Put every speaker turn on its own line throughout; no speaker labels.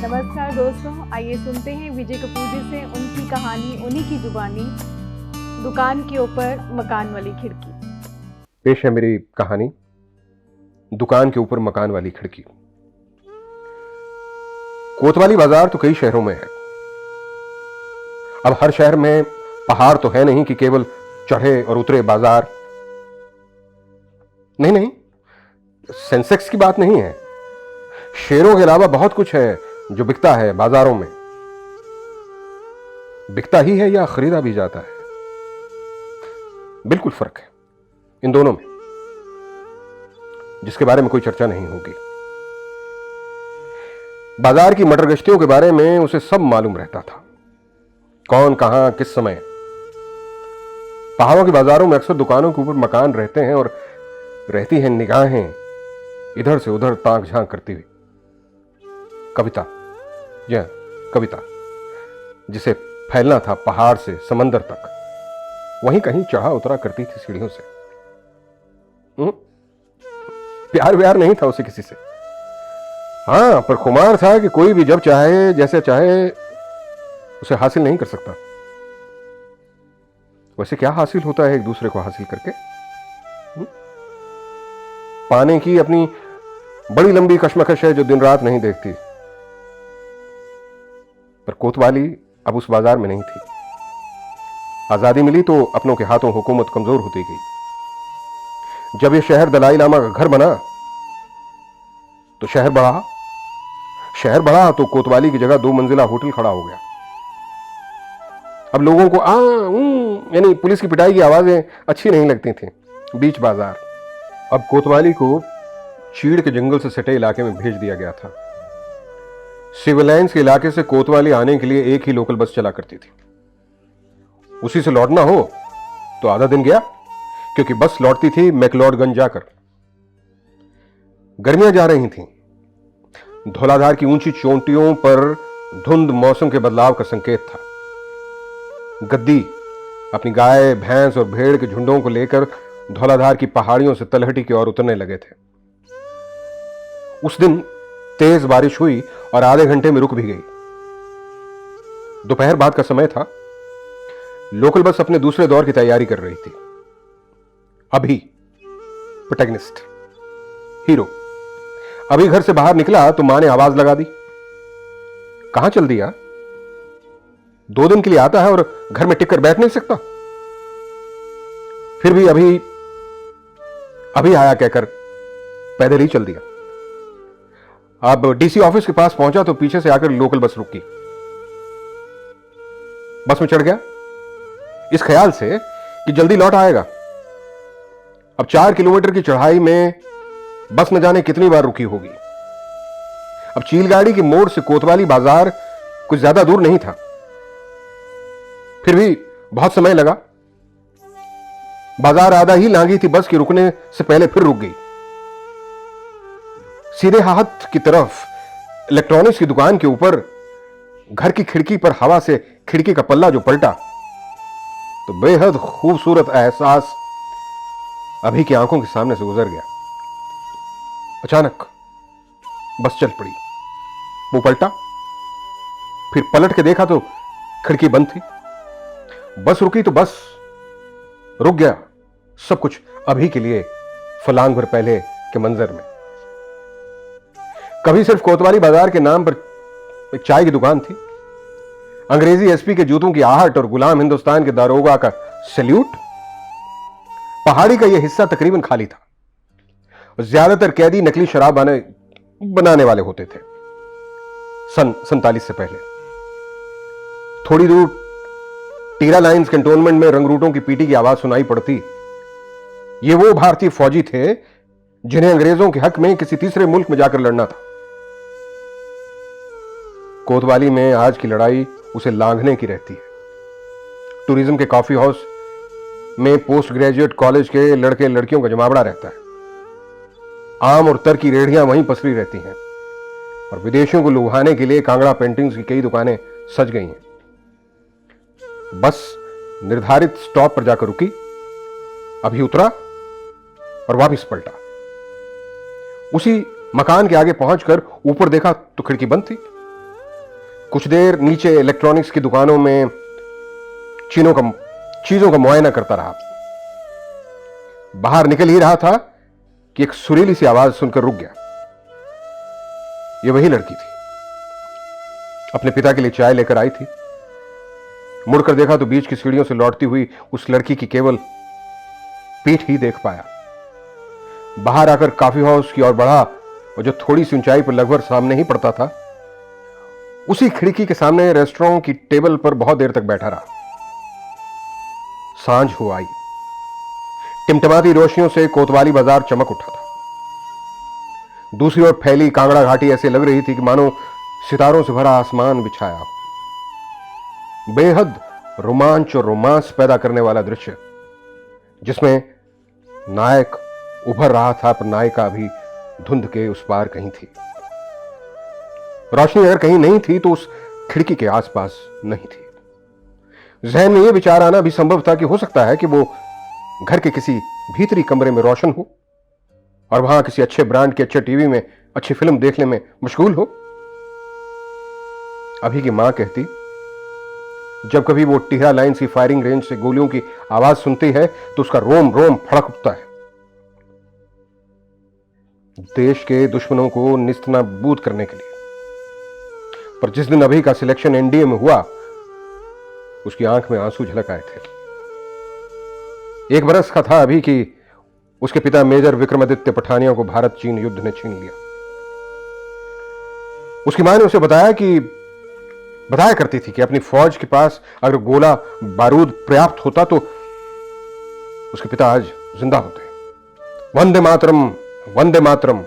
नमस्कार दोस्तों, आइए सुनते हैं विजय कपूर जी से उनकी कहानी, उन्हीं की जुबानी, दुकान के ऊपर मकान वाली खिड़की।
पेश है मेरी कहानी, दुकान के ऊपर मकान वाली खिड़की। कोतवाली बाजार तो कई शहरों में है। अब हर शहर में पहाड़ तो है नहीं कि केवल चढ़े और उतरे बाजार। नहीं, सेंसेक्स की बात नहीं है। शेरों के अलावा बहुत कुछ है जो बिकता है बाजारों में। बिकता ही है या खरीदा भी जाता है, बिल्कुल फर्क है इन दोनों में, जिसके बारे में कोई चर्चा नहीं होगी। बाजार की मटर गश्तियों के बारे में उसे सब मालूम रहता था, कौन कहां किस समय। पहाड़ों के बाजारों में अक्सर दुकानों के ऊपर मकान रहते हैं और रहती हैं निगाहें इधर से उधर ताक झांक करती हुई। कविता, यह कविता जिसे फैलना था पहाड़ से समंदर तक, वहीं कहीं चढ़ा उतरा करती थी सीढ़ियों से। प्यार व्यार नहीं था उसे किसी से। हां, पर खुमार था कि कोई भी जब चाहे जैसे चाहे उसे हासिल नहीं कर सकता। वैसे क्या हासिल होता है एक दूसरे को हासिल करके? पाने की अपनी बड़ी लंबी कशमकश है जो दिन रात नहीं देखती। पर कोतवाली अब उस बाजार में नहीं थी। आजादी मिली तो अपनों के हाथों हुकूमत कमजोर होती गई। जब यह शहर दलाई लामा का घर बना तो शहर बढ़ा तो कोतवाली की जगह 2 मंजिला होटल खड़ा हो गया। अब लोगों को यानी पुलिस की पिटाई की आवाजें अच्छी नहीं लगती थी बीच बाजार। अब कोतवाली को चीड़ के जंगल से सटे इलाके में भेज दिया गया था। सिविल लाइन्स के इलाके से कोतवाली आने के लिए एक ही लोकल बस चला करती थी। उसी से लौटना हो तो आधा दिन गया, क्योंकि बस लौटती थी मैक्लोडगंज जाकर। गर्मियां जा रही थीं। धौलाधार की ऊंची चोटियों पर धुंध मौसम के बदलाव का संकेत था। गद्दी अपनी गाय, भैंस और भेड़ के झुंडों को लेकर धौलाधार की पहाड़ियों से तलहटी की ओर उतरने लगे थे। उस दिन तेज बारिश हुई और आधे घंटे में रुक भी गई। दोपहर बाद का समय था। लोकल बस अपने दूसरे दौर की तैयारी कर रही थी। अभी प्रोटैगनिस्ट, हीरो, अभी घर से बाहर निकला तो मां ने आवाज लगा दी, कहां चल दिया? 2 दिन के लिए आता है और घर में टिककर बैठ नहीं सकता? फिर भी अभी आया कहकर पैदल ही चल दिया। अब डीसी ऑफिस के पास पहुंचा तो पीछे से आकर लोकल बस रुकी। बस में चढ़ गया इस ख्याल से कि जल्दी लौट आएगा। अब 4 किलोमीटर की चढ़ाई में बस न जाने कितनी बार रुकी होगी। अब चीलगाड़ी की मोड़ से कोतवाली बाजार कुछ ज्यादा दूर नहीं था, फिर भी बहुत समय लगा। बाजार आधा ही लांघी थी बस के रुकने से पहले फिर रुक गई। सीधे हाथ की तरफ इलेक्ट्रॉनिक्स की दुकान के ऊपर घर की खिड़की पर हवा से खिड़की का पल्ला जो पलटा तो बेहद खूबसूरत एहसास अभी की आंखों के सामने से गुजर गया। अचानक बस चल पड़ी। वो पलटा, फिर पलट के देखा तो खिड़की बंद थी। बस रुकी तो बस रुक गया। सब कुछ अभी के लिए फलांग भर पहले के मंजर में। कभी सिर्फ कोतवाली बाजार के नाम पर एक चाय की दुकान थी, अंग्रेजी एसपी के जूतों की आहट और गुलाम हिंदुस्तान के दारोगा का सैल्यूट। पहाड़ी का यह हिस्सा तकरीबन खाली था। ज्यादातर कैदी नकली शराब बनाने वाले होते थे। सन 47 से पहले थोड़ी दूर टीरा लाइन्स कैंटोनमेंट में रंगरूटों की पीटी की आवाज सुनाई पड़ती। ये वो भारतीय फौजी थे जिन्हें अंग्रेजों के हक में किसी तीसरे मुल्क में जाकर लड़ना था। कोतवाली में आज की लड़ाई उसे लांघने की रहती है। टूरिज्म के कॉफी हाउस में पोस्ट ग्रेजुएट कॉलेज के लड़के लड़कियों का जमावड़ा रहता है। आम और तर की रेढ़ियां वहीं पसरी रहती हैं और विदेशियों को लुभाने के लिए कांगड़ा पेंटिंग्स की कई दुकानें सज गई हैं। बस निर्धारित स्टॉप पर जाकर रुकी, अभी उतरा और वापस पलटा। उसी मकान के आगे पहुंचकर ऊपर देखा तो खिड़की बंद थी। कुछ देर नीचे इलेक्ट्रॉनिक्स की दुकानों में चीजों का मुआयना करता रहा। बाहर निकल ही रहा था कि एक सुरीली सी आवाज सुनकर रुक गया। यह वही लड़की थी, अपने पिता के लिए चाय लेकर आई थी। मुड़कर देखा तो बीच की सीढ़ियों से लौटती हुई उस लड़की की केवल पीठ ही देख पाया। बाहर आकर कॉफी हाउस की ओर बढ़ा और जो थोड़ी सी ऊंचाई पर लगभग सामने ही पड़ता था, उसी खिड़की के सामने रेस्टोरेंट की टेबल पर बहुत देर तक बैठा रहा। सांझ हो आई, टिमटिमाती रोशनियों से कोतवाली बाजार चमक उठा था। दूसरी ओर फैली कांगड़ा घाटी ऐसे लग रही थी कि मानो सितारों से भरा आसमान बिछाया हो। बेहद रोमांच और रोमांस पैदा करने वाला दृश्य, जिसमें नायक उभर रहा था पर नायिका अभी धुंध के उस पार कहीं थी। रोशनी अगर कहीं नहीं थी तो उस खिड़की के आसपास नहीं थी। जहन में यह विचार आना भी संभव था कि हो सकता है कि वो घर के किसी भीतरी कमरे में रोशन हो और वहां किसी अच्छे ब्रांड के अच्छे टीवी में अच्छी फिल्म देखने में मशगूल हो। अभी की मां कहती, जब कभी वो टिहरा लाइन की फायरिंग रेंज से गोलियों की आवाज सुनती है तो उसका रोम रोम फड़क उठता है। देश के दुश्मनों को निस्तनाबूद करने के लिए। पर जिस दिन अभी का सिलेक्शन एनडीए में हुआ, उसकी आंख में आंसू झलक आए थे। 1 बरस का था अभी कि उसके पिता मेजर विक्रमादित्य पठानिया को भारत चीन युद्ध ने छीन लिया। उसकी मां ने उसे बताया करती थी कि अपनी फौज के पास अगर गोला बारूद पर्याप्त होता तो उसके पिता आज जिंदा होते। वंदे मातरम, वंदे मातरम।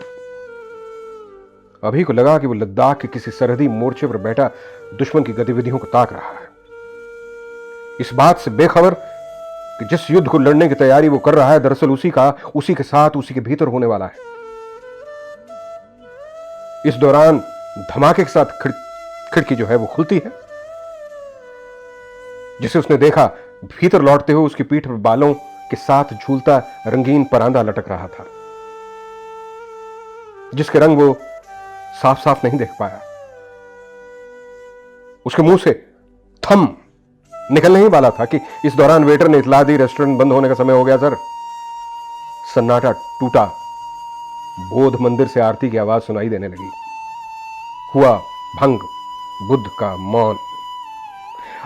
अभी को लगा कि वो लद्दाख के किसी सरहदी मोर्चे पर बैठा दुश्मन की गतिविधियों को ताक रहा है, इस बात से बेखबर कि जिस युद्ध को लड़ने की तैयारी वो कर रहा है दरअसल उसी के साथ उसी के भीतर होने वाला है। इस दौरान धमाके के साथ खिड़की जो है वो खुलती है, जिसे उसने देखा भीतर लौटते हुए उसकी पीठ पर बालों के साथ झूलता रंगीन परांदा लटक रहा था, जिसके रंग वो साफ साफ नहीं देख पाया। उसके मुंह से थम निकलने ही वाला था कि इस दौरान वेटर ने इतला दी, रेस्टोरेंट बंद होने का समय हो गया सर। सन्नाटा टूटा। बोध मंदिर से आरती की आवाज सुनाई देने लगी। हुआ भंग बुद्ध का मौन।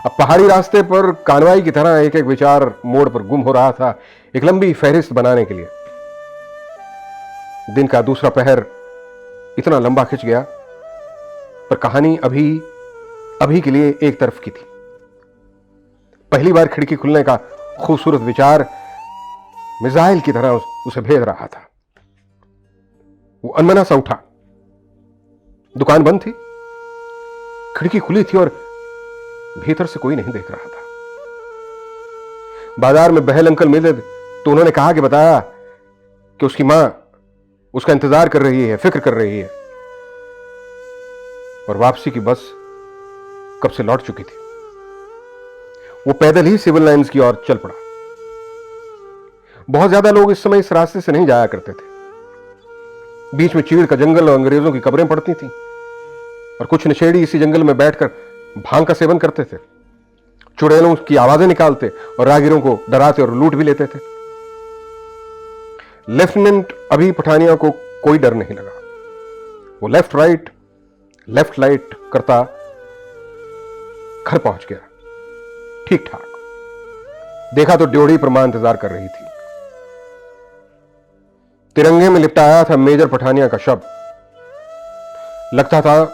अब पहाड़ी रास्ते पर कानवाई की तरह एक एक विचार मोड़ पर गुम हो रहा था, एक लंबी फहरिस्त बनाने के लिए। दिन का दूसरा पहर इतना लंबा खिंच गया, पर कहानी अभी के लिए एक तरफ की थी। पहली बार खिड़की खुलने का खूबसूरत विचार मिसाइल की तरह उसे भेद रहा था। वो अनमना सा उठा। दुकान बंद थी, खिड़की खुली थी और भीतर से कोई नहीं देख रहा था। बाजार में बहल अंकल मिले तो उन्होंने कहा कि बताया कि उसकी मां उसका इंतजार कर रही है, फिक्र कर रही है, और वापसी की बस कब से लौट चुकी थी। वो पैदल ही सिविल लाइंस की ओर चल पड़ा। बहुत ज्यादा लोग इस समय इस रास्ते से नहीं जाया करते थे। बीच में चीड़ का जंगल और अंग्रेजों की कब्रें पड़ती थीं, और कुछ नशेड़ी इसी जंगल में बैठकर भांग का सेवन करते थे, चुड़ैलों की आवाजें निकालते और राहगीरों को डराते और लूट भी लेते थे। लेफ्टिनेंट अभी पठानिया को कोई डर नहीं लगा। वो लेफ्ट राइट करता घर पहुंच गया, ठीक ठाक। देखा तो ड्योढ़ी पर मां इंतजार कर रही थी। तिरंगे में लिपटाया था मेजर पठानिया का शब्द। लगता था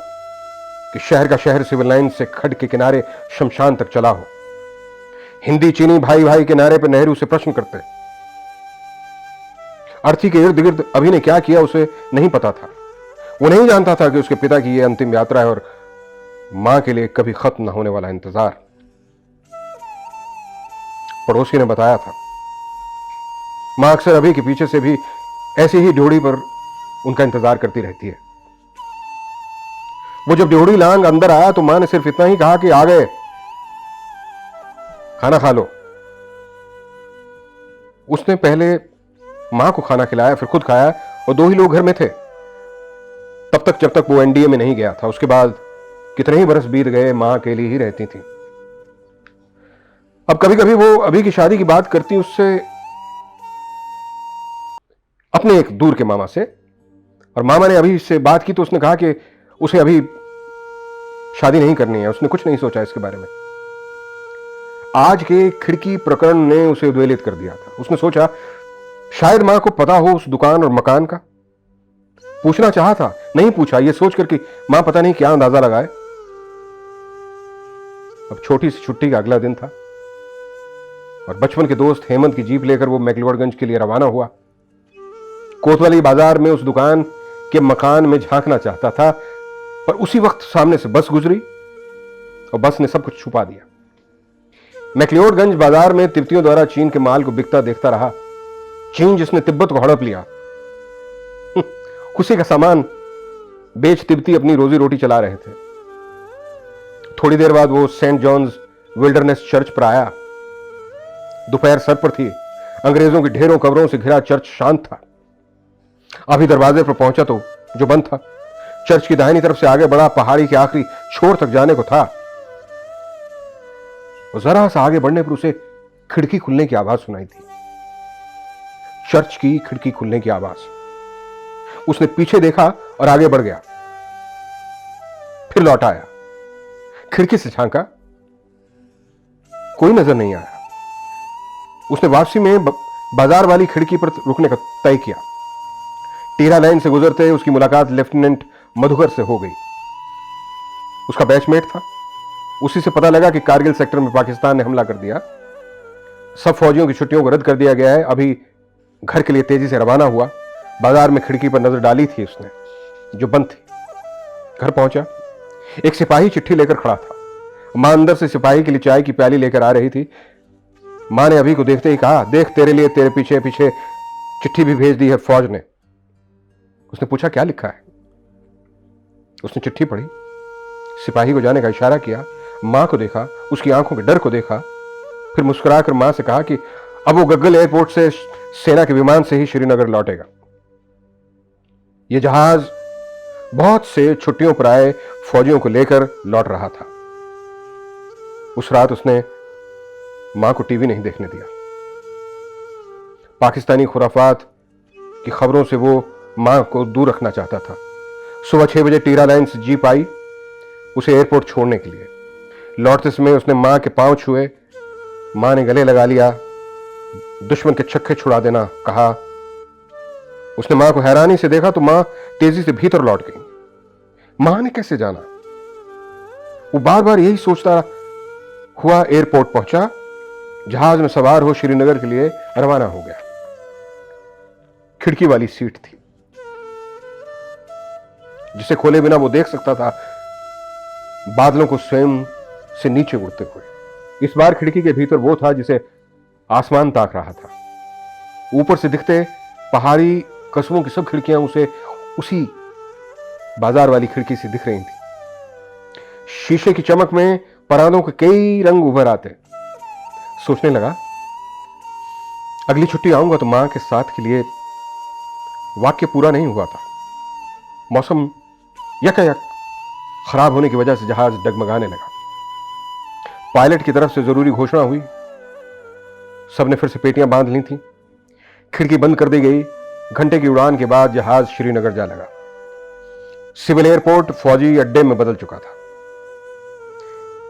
कि शहर का शहर सिविल लाइन से खड्ड के किनारे शमशान तक चला हो। हिंदी चीनी भाई भाई के नारे पर नेहरू से प्रश्न करते। अर्थी के इर्द गिर्द अभी ने क्या किया उसे नहीं पता था। वो नहीं जानता था कि उसके पिता की यह अंतिम यात्रा है और मां के लिए कभी खत्म न होने वाला इंतजार। पड़ोसी ने बताया था, मां अक्सर अभी के पीछे से भी ऐसी ही ड्योढ़ी पर उनका इंतजार करती रहती है। वो जब ड्योढ़ी लांग अंदर आया तो मां ने सिर्फ इतना ही कहा कि आ गए, खाना खा लो। उसने पहले मां को खाना खिलाया, फिर खुद खाया, और 2 ही लोग घर में थे तब तक, जब तक वो एनडीए में नहीं गया था। उसके बाद कितने ही बरस बीत गए, मां अकेली ही रहती थी। अब कभी कभी वो अभी की शादी की बात करती उससे, अपने एक दूर के मामा से, और मामा ने अभी इससे बात की तो उसने कहा कि उसे अभी शादी नहीं करनी है, उसने कुछ नहीं सोचा इसके बारे में। आज के खिड़की प्रकरण ने उसे उद्वेलित कर दिया था। उसने सोचा शायद मां को पता हो उस दुकान और मकान का। पूछना चाहा था, नहीं पूछा, यह सोचकर कि मां पता नहीं क्या अंदाजा लगाए। अब छोटी सी छुट्टी का अगला दिन था और बचपन के दोस्त हेमंत की जीप लेकर वो मैकलोडगंज के लिए रवाना हुआ। कोतवाली बाजार में उस दुकान के मकान में झांकना चाहता था, पर उसी वक्त सामने से बस गुजरी और बस ने सब कुछ छुपा दिया। मैकलोडगंज बाजार में तिब्बतियों द्वारा चीन के माल को बिकता देखता रहा। चीन जिसने तिब्बत को हड़प लिया, खुशी का सामान बेच तिब्बती अपनी रोजी रोटी चला रहे थे। थोड़ी देर बाद वो सेंट जॉन्स विल्डरनेस चर्च पर आया। दोपहर सर पर थी, अंग्रेजों की ढेरों कब्रों से घिरा चर्च शांत था। अभी दरवाजे पर पहुंचा तो जो बंद था। चर्च की दाहिनी तरफ से आगे बढ़ा, पहाड़ी के आखिरी छोर तक जाने को था। जरा सा आगे बढ़ने पर उसे खिड़की खुलने की आवाज सुनाई दी। चर्च की खिड़की खुलने की आवाज। उसने पीछे देखा और आगे बढ़ गया, फिर लौट आया। खिड़की से झांका, कोई नजर नहीं आया। उसने वापसी में बाजार वाली खिड़की पर रुकने का तय किया। टीरा लाइन से गुजरते उसकी मुलाकात लेफ्टिनेंट मधुकर से हो गई। उसका बैचमेट था। उसी से पता लगा कि कारगिल सेक्टर में पाकिस्तान ने हमला कर दिया। सब फौजियों की छुट्टियों को रद्द कर दिया गया है। अभी घर के लिए तेजी से रवाना हुआ। बाजार में खिड़की पर नजर डाली थी उसने, जो बंद थी। घर पहुंचा, एक सिपाही चिट्ठी लेकर खड़ा था। मां अंदर से सिपाही के लिए चाय की प्याली लेकर आ रही थी। मां ने अभी को देखते ही कहा, देख तेरे लिए तेरे पीछे पीछे चिट्ठी भी भेज दी है फौज ने। उसने पूछा क्या लिखा है। उसने चिट्ठी पढ़ी, सिपाही को जाने का इशारा किया, मां को देखा, उसकी आंखों के डर को देखा, फिर मुस्कुराकर मां से कहा कि अब वो गग्गल एयरपोर्ट से सेना के विमान से ही श्रीनगर लौटेगा। यह जहाज बहुत से छुट्टियों पर आए फौजियों को लेकर लौट रहा था। उस रात उसने मां को टीवी नहीं देखने दिया। पाकिस्तानी खुराफात की खबरों से वो मां को दूर रखना चाहता था। सुबह 6 बजे टीरा लाइन से जीप आई उसे एयरपोर्ट छोड़ने के लिए। लौटते समय उसने मां के पांव छुए। मां ने गले लगा लिया। दुश्मन के छक्के छुड़ा देना कहा। उसने मां को हैरानी से देखा तो मां तेजी से भीतर लौट गई। मां ने कैसे जाना? वो बार बार यही सोचता हुआ एयरपोर्ट पहुंचा। जहाज में सवार हो श्रीनगर के लिए रवाना हो गया। खिड़की वाली सीट थी जिसे खोले बिना वो देख सकता था बादलों को स्वयं से नीचे उड़ते हुए। इस बार खिड़की के भीतर वो था जिसे आसमान ताक रहा था। ऊपर से दिखते पहाड़ी कस्बों की सब खिड़कियां उसे उसी बाजार वाली खिड़की से दिख रही थी। शीशे की चमक में परांदों के कई रंग उभर आते। सोचने लगा, अगली छुट्टी आऊंगा तो मां के साथ के लिए। वाक्य पूरा नहीं हुआ था। मौसम यकायक खराब होने की वजह से जहाज डगमगाने लगा। पायलट की तरफ से जरूरी घोषणा हुई। सबने फिर से पेटियां बांध ली थी। खिड़की बंद कर दी गई। घंटे की उड़ान के बाद जहाज श्रीनगर जा लगा। सिविल एयरपोर्ट फौजी अड्डे में बदल चुका था।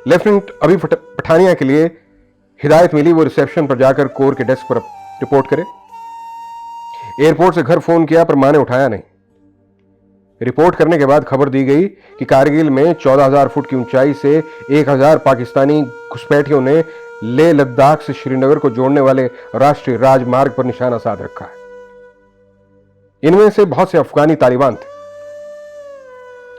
लेफ्टिनेंट अभी पठानिया के लिए हिदायत मिली वो रिसेप्शन पर जाकर कोर के डेस्क पर रिपोर्ट करे। एयरपोर्ट से घर फोन किया पर मां ने उठाया नहीं। रिपोर्ट करने के बाद खबर दी गई कि कारगिल में 14,000 फुट की ऊंचाई से 1,000 पाकिस्तानी घुसपैठियों ने लेह लद्दाख से श्रीनगर को जोड़ने वाले राष्ट्रीय राजमार्ग पर निशाना साध रखा है। इनमें से बहुत से अफगानी तालिबान थे।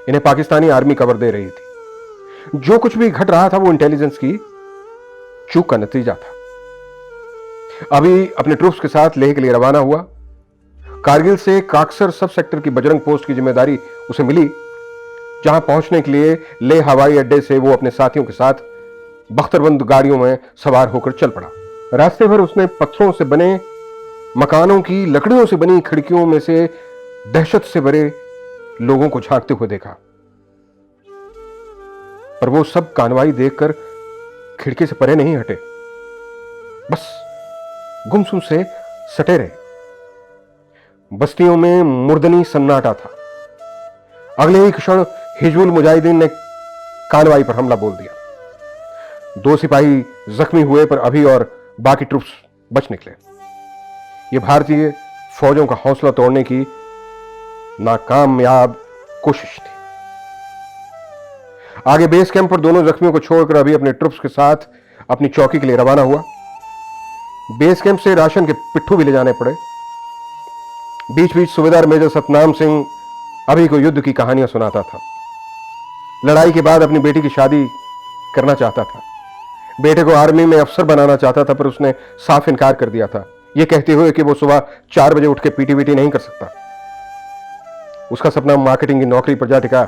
इन्हें पाकिस्तानी आर्मी कवर दे रही थी। जो कुछ भी घट रहा था वो इंटेलिजेंस की चूक का नतीजा था। अभी अपने ट्रूप्स के साथ लेह के लिए रवाना हुआ। कारगिल से काक्सर सब सेक्टर की बजरंग पोस्ट की जिम्मेदारी उसे मिली, जहां पहुंचने के लिए लेह हवाई अड्डे से वो अपने साथियों के साथ बख्तरबंद गाड़ियों में सवार होकर चल पड़ा। रास्ते भर उसने पत्थरों से बने मकानों की लकड़ियों से बनी खिड़कियों में से दहशत से भरे लोगों को झांकते हुए देखा। पर वो सब कानवाई देखकर खिड़की से परे नहीं हटे, बस गुमसुम से सटे रहे। बस्तियों में मुर्दनी सन्नाटा था। अगले ही क्षण हिजबुल मुजाहिदीन ने कानवाई पर हमला बोल दिया। 2 सिपाही जख्मी हुए, पर अभी और बाकी ट्रुप्स बच निकले। ये भारतीय फौजों का हौसला तोड़ने की नाकामयाब कोशिश थी। आगे बेस कैंप पर दोनों जख्मियों को छोड़कर अभी अपने ट्रुप्स के साथ अपनी चौकी के लिए रवाना हुआ। बेस कैंप से राशन के पिट्ठू भी ले जाने पड़े। बीच बीच सूबेदार मेजर सतनाम सिंह अभी को युद्ध की कहानियां सुनाता था। लड़ाई के बाद अपनी बेटी की शादी करना चाहता था। बेटे को आर्मी में अफसर बनाना चाहता था, पर उसने साफ इनकार कर दिया था, यह कहते हुए कि वो सुबह 4 बजे उठ के पीटी नहीं कर सकता। उसका सपना मार्केटिंग की नौकरी पर जा टिका,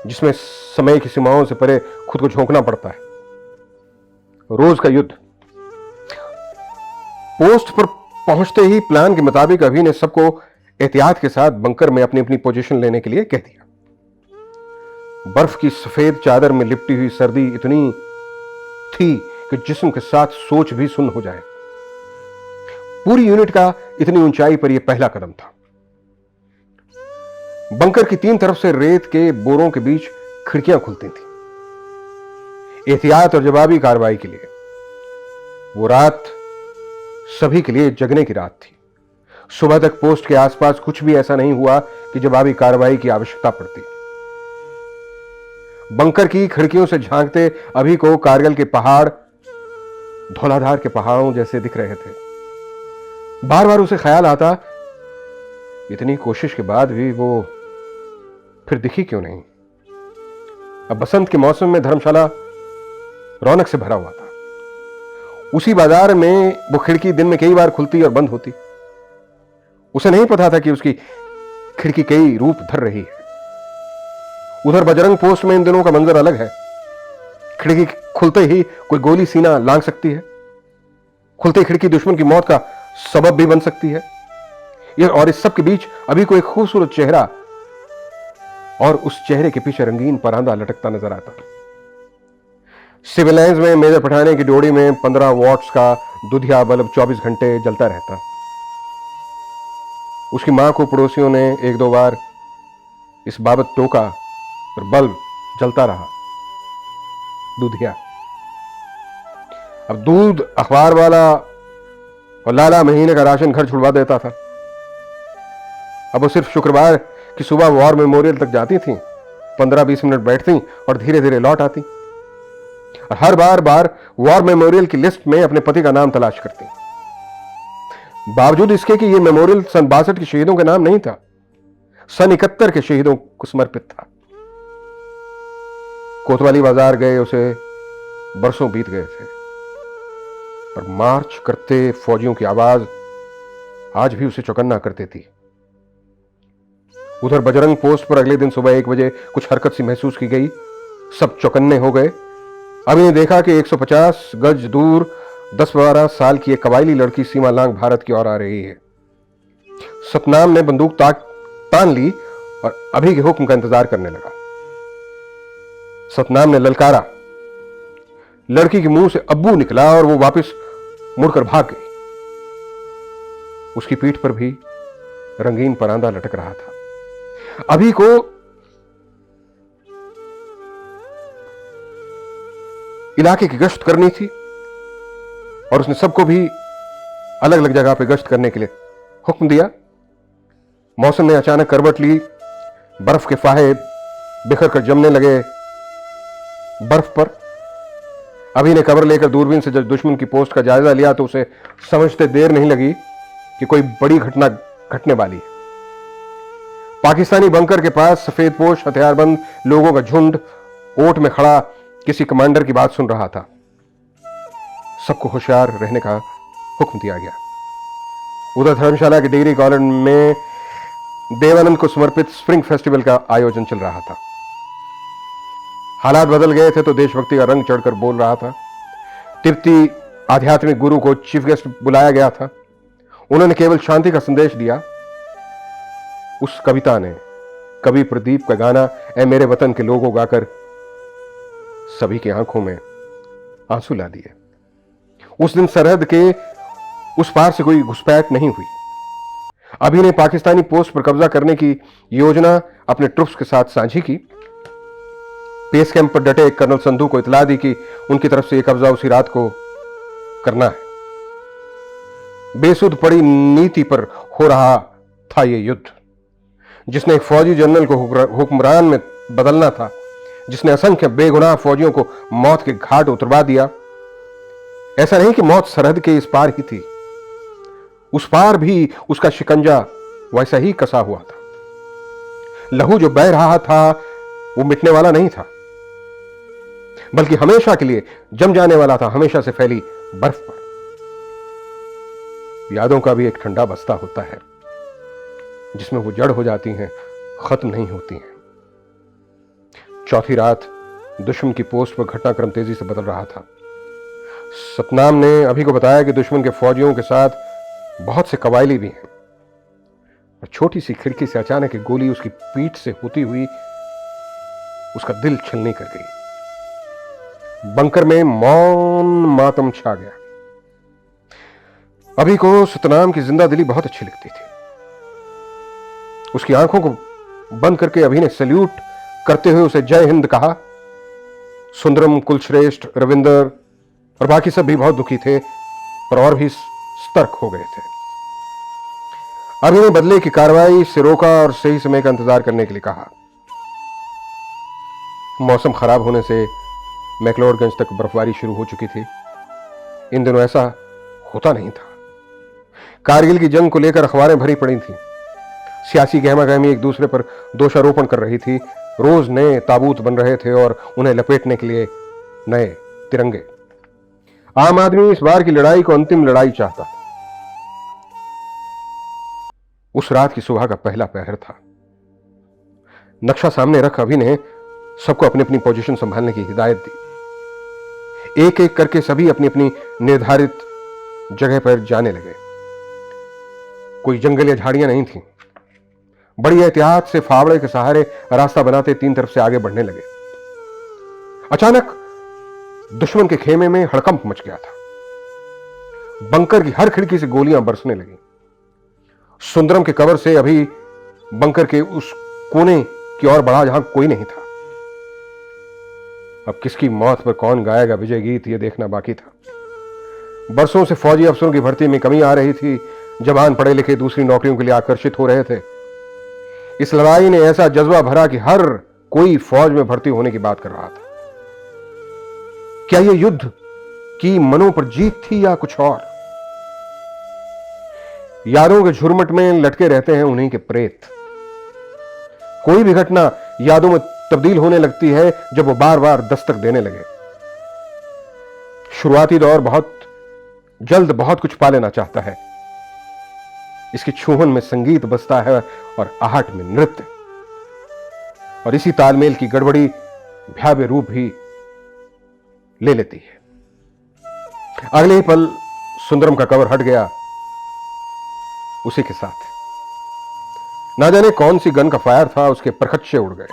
जिसमें समय की सीमाओं से परे खुद को झोंकना पड़ता है। रोज का युद्ध। पोस्ट पर पहुंचते ही प्लान के मुताबिक अभी ने सबको एहतियात के साथ बंकर में अपनी अपनी पोजीशन लेने के लिए कह दिया। बर्फ की सफेद चादर में लिपटी हुई सर्दी इतनी थी कि जिस्म के साथ सोच भी सुन्न हो जाए। पूरी यूनिट का इतनी ऊंचाई पर यह पहला कदम था। बंकर की 3 तरफ से रेत के बोरों के बीच खिड़कियां खुलती थी, एहतियात और जवाबी कार्रवाई के लिए। वो रात सभी के लिए जगने की रात थी। सुबह तक पोस्ट के आसपास कुछ भी ऐसा नहीं हुआ कि जवाबी कार्रवाई की आवश्यकता पड़ती। बंकर की खिड़कियों से झांकते अभी को कारगिल के पहाड़ धौलाधार के पहाड़ों जैसे दिख रहे थे। बार बार उसे ख्याल आता, इतनी कोशिश के बाद भी वो फिर दिखी क्यों नहीं। अब बसंत के मौसम में धर्मशाला रौनक से भरा हुआ था। उसी बाजार में वो खिड़की दिन में कई बार खुलती और बंद होती। उसे नहीं पता था कि उसकी खिड़की कई रूप धर रही है। उधर बजरंग पोस्ट में इन दिनों का मंजर अलग है। खिड़की खुलते ही कोई गोली सीना लांघ सकती है। खुलते ही खिड़की दुश्मन की मौत का सबब भी बन सकती है। और इस सब के बीच अभी कोई खूबसूरत चेहरा, और उस चेहरे के पीछे रंगीन परांदा लटकता नजर आता। सिविल लाइंस में मेजर पठाने की डोरी में 15 वॉट्स का दुधिया बल्ब 24 घंटे जलता रहता। उसकी मां को पड़ोसियों ने 1-2 बार इस बाबत टोका, पर बल्ब जलता रहा। दुधिया। अब दूध अखबार वाला और लाला महीने का राशन घर छुड़वा देता था। अब वो सिर्फ शुक्रवार की सुबह वॉर मेमोरियल तक जाती थी, 15-20 मिनट बैठती और धीरे धीरे लौट आती। और हर बार वॉर मेमोरियल की लिस्ट में अपने पति का नाम तलाश करती। बावजूद इसके कि यह मेमोरियल सन 62 के शहीदों के नाम नहीं था, सन 71 के शहीदों को समर्पित था। कोतवाली बाजार गए उसे बरसों बीत गए थे, पर मार्च करते फौजियों की आवाज आज भी उसे चौकन्ना कर देती। उधर बजरंग पोस्ट पर अगले दिन सुबह 1 बजे कुछ हरकत सी महसूस की गई। सब चौकन्ने हो गए। अभी ने देखा कि 150 गज दूर 10-12 साल की एक कबायली लड़की सीमा लांघ भारत की ओर आ रही है। सतनाम ने बंदूक तान ली और अभी के हुक्म का इंतजार करने लगा। सतनाम ने ललकारा। लड़की के मुंह से अब्बू निकला और वो वापस मुड़कर भाग गई। उसकी पीठ पर भी रंगीन परांदा लटक रहा था। अभी को इलाके की गश्त करनी थी और उसने सबको भी अलग अलग जगह पे गश्त करने के लिए हुक्म दिया। मौसम ने अचानक करवट ली। बर्फ के फाहे बिखर कर जमने लगे बर्फ पर। अभी ने कवर लेकर दूरबीन से जब दुश्मन की पोस्ट का जायजा लिया तो उसे समझते देर नहीं लगी कि कोई बड़ी घटना घटने वाली है। पाकिस्तानी बंकर के पास सफेदपोश हथियारबंद लोगों का झुंड ओट में खड़ा किसी कमांडर की बात सुन रहा था। सबको होशियार रहने का हुक्म दिया गया। उधर धर्मशाला के डिग्री कॉलेज में देवानंद को समर्पित स्प्रिंग फेस्टिवल का आयोजन चल रहा था। हालात बदल गए थे तो देशभक्ति का रंग चढ़कर बोल रहा था। तिब्बती आध्यात्मिक गुरु को चीफ गेस्ट बुलाया गया था। उन्होंने केवल शांति का संदेश दिया। उस कविता ने कवि प्रदीप का गाना ए मेरे वतन के लोगों गाकर सभी की आंखों में आंसू ला दिए। उस दिन सरहद के उस पार से कोई घुसपैठ नहीं हुई। अभी ने पाकिस्तानी पोस्ट पर कब्जा करने की योजना अपने ट्रुप्स के साथ साझी की। बेस कैंप पर डटे कर्नल संधू को इतला दी कि उनकी तरफ से यह कब्जा उसी रात को करना है। बेसुध पड़ी नीति पर हो रहा था यह युद्ध, जिसने एक फौजी जनरल को हुक्मरान में बदलना था, जिसने असंख्य बेगुनाह फौजियों को मौत के घाट उतरवा दिया। ऐसा नहीं कि मौत सरहद के इस पार ही थी, उस पार भी उसका शिकंजा वैसा ही कसा हुआ था। लहू जो बह रहा था वो मिटने वाला नहीं था, बल्कि हमेशा के लिए जम जाने वाला था, हमेशा से फैली बर्फ पर। यादों का भी एक ठंडा बस्ता होता है जिसमें वो जड़ हो जाती हैं, खत्म नहीं होती हैं। चौथी रात दुश्मन की पोस्ट पर घटनाक्रम तेजी से बदल रहा था। सतनाम ने अभी को बताया कि दुश्मन के फौजियों के साथ बहुत से कबायली भी हैं। और छोटी सी खिड़की से अचानक एक गोली उसकी पीठ से होती हुई उसका दिल छलनी कर गई। बंकर में मौन मातम छा गया। अभी को सतनाम की जिंदा दिली बहुत अच्छी लगती थी। उसकी आंखों को बंद करके अभी ने सैल्यूट करते हुए उसे जय हिंद कहा। सुंदरम, कुलश्रेष्ठ, रविंदर और बाकी सब भी बहुत दुखी थे, पर और भी सतर्क हो गए थे। अभी ने बदले की कार्रवाई से रोका और सही समय का इंतजार करने के लिए कहा। मौसम खराब होने से मैक्लोडगंज तक बर्फबारी शुरू हो चुकी थी। इन दिनों ऐसा होता नहीं था। कारगिल की जंग को लेकर अखबारें भरी पड़ी थी। सियासी गहमागहमी एक दूसरे पर दोषारोपण कर रही थी। रोज नए ताबूत बन रहे थे और उन्हें लपेटने के लिए नए तिरंगे। आम आदमी इस बार की लड़ाई को अंतिम लड़ाई चाहता था। उस रात की सुबह का पहला पहर था। नक्शा सामने रख अभी ने सबको अपनी अपनी पोजीशन संभालने की हिदायत दी। एक एक करके सभी अपनी अपनी निर्धारित जगह पर जाने लगे। कोई जंगल या झाड़ियां नहीं थी। बड़ी एहतियात से फावड़े के सहारे रास्ता बनाते तीन तरफ से आगे बढ़ने लगे। अचानक दुश्मन के खेमे में हड़कंप मच गया था। बंकर की हर खिड़की से गोलियां बरसने लगी। सुंदरम के कवर से अभी बंकर के उस कोने की ओर बढ़ा जहां कोई नहीं था। अब किसकी मौत पर कौन गाएगा विजय गीत, यह देखना बाकी था। बरसों से फौजी अफसरों की भर्ती में कमी आ रही थी। जवान पढ़े लिखे दूसरी नौकरियों के लिए आकर्षित हो रहे थे। इस लड़ाई ने ऐसा जज्बा भरा कि हर कोई फौज में भर्ती होने की बात कर रहा था। क्या यह युद्ध की मनों पर जीत थी या कुछ और? यादों के झुरमुट में लटके रहते हैं उन्हीं के प्रेत। कोई भी घटना यादों में तब्दील होने लगती है जब वो बार बार दस्तक देने लगे। शुरुआती दौर बहुत जल्द बहुत कुछ पा लेना चाहता है। इसकी छूहन में संगीत बजता है और आहट में नृत्य, और इसी तालमेल की गड़बड़ी भयावह रूप भी ले लेती है। अगले ही पल सुंदरम का कवर हट गया। उसी के साथ ना जाने कौन सी गन का फायर था, उसके परखच्चे उड़ गए।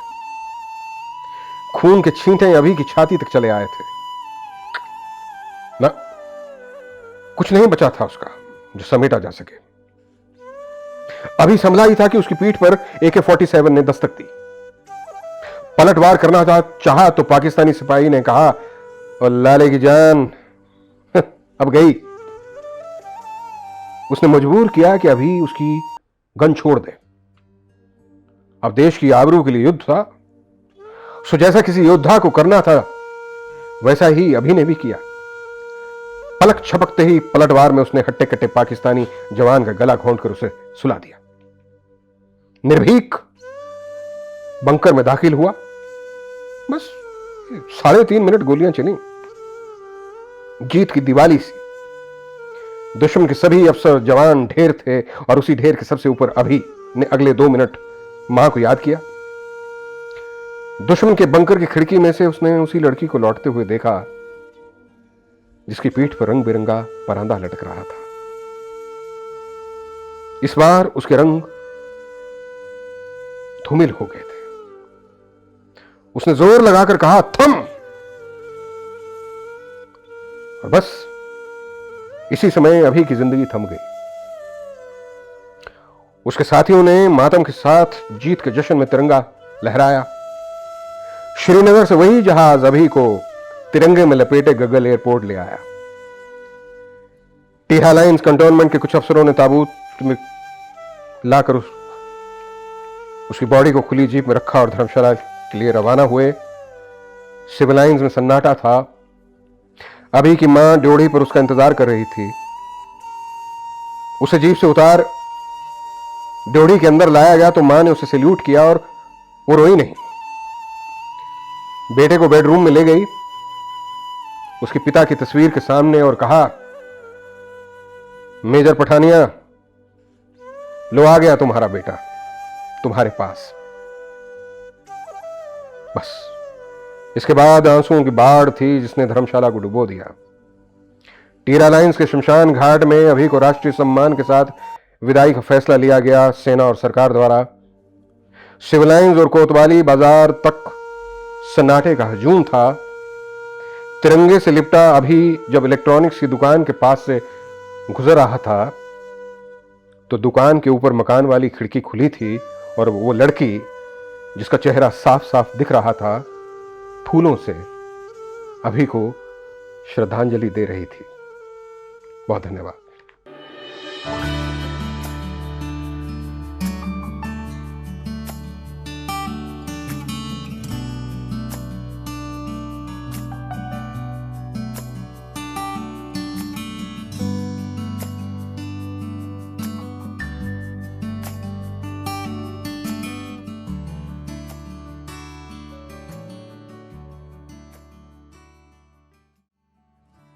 खून के छींटे अभी की छाती तक चले आए थे। ना कुछ नहीं बचा था उसका जो समेटा जा सके। अभी संभला ही था कि उसकी पीठ पर AK-47 ने दस्तक दी। पलटवार करना चाहा तो पाकिस्तानी सिपाही ने कहा, और लाले की जान अब गई। उसने मजबूर किया कि अभी उसकी गन छोड़ दे। अब देश की आबरू के लिए युद्ध था, सो जैसा किसी योद्धा को करना था वैसा ही अभी ने भी किया। पलक छपकते ही पलटवार में उसने हट्टे कट्टे पाकिस्तानी जवान का गला घोंटकर उसे सुला दिया। निर्भीक बंकर में दाखिल हुआ। बस 3.5 मिनट गोलियां चली। जीत की दिवाली सी। दुश्मन के सभी अफसर जवान ढेर थे और उसी ढेर के सबसे ऊपर अभी ने अगले 2 मिनट मां को याद किया। दुश्मन के बंकर की खिड़की में से उसने उसी लड़की को लौटते हुए देखा जिसकी पीठ पर रंग बिरंगा परांदा लटक रहा था। इस बार उसके रंग धूमिल हो गए थे। उसने जोर लगाकर कहा, थम। और बस इसी समय अभी की जिंदगी थम गई। उसके साथियों ने मातम के साथ जीत के जश्न में तिरंगा लहराया। श्रीनगर से वही जहाज अभी को तिरंगे में लपेटे गगल एयरपोर्ट ले आया। टीरा लाइंस कंटोनमेंट के कुछ अफसरों ने ताबूत में लाकर उसकी बॉडी को खुली जीप में रखा और धर्मशाला के लिए रवाना हुए। सिविल लाइंस में सन्नाटा था। अभी की मां ड्योढ़ी पर उसका इंतजार कर रही थी। उसे जीप से उतार ड्योढ़ी के अंदर लाया गया तो मां ने उसे सैल्यूट किया और वो रोई नहीं। बेटे को बेडरूम में ले गई उसके पिता की तस्वीर के सामने और कहा, मेजर पठानिया, लो आ गया तुम्हारा बेटा तुम्हारे पास। बस इसके बाद आंसुओं की बाढ़ थी जिसने धर्मशाला को डुबो दिया। टीरा लाइंस के शमशान घाट में अभी को राष्ट्रीय सम्मान के साथ विदाई का फैसला लिया गया सेना और सरकार द्वारा। सिविल लाइंस और कोतवाली बाजार तक सन्नाटे का हजूम था। तिरंगे से लिपटा अभी जब इलेक्ट्रॉनिक्स की दुकान के पास से गुजर रहा था तो दुकान के ऊपर मकान वाली खिड़की खुली थी और वो लड़की जिसका चेहरा साफ साफ दिख रहा था फूलों से अभी को श्रद्धांजलि दे रही थी। बहुत धन्यवाद।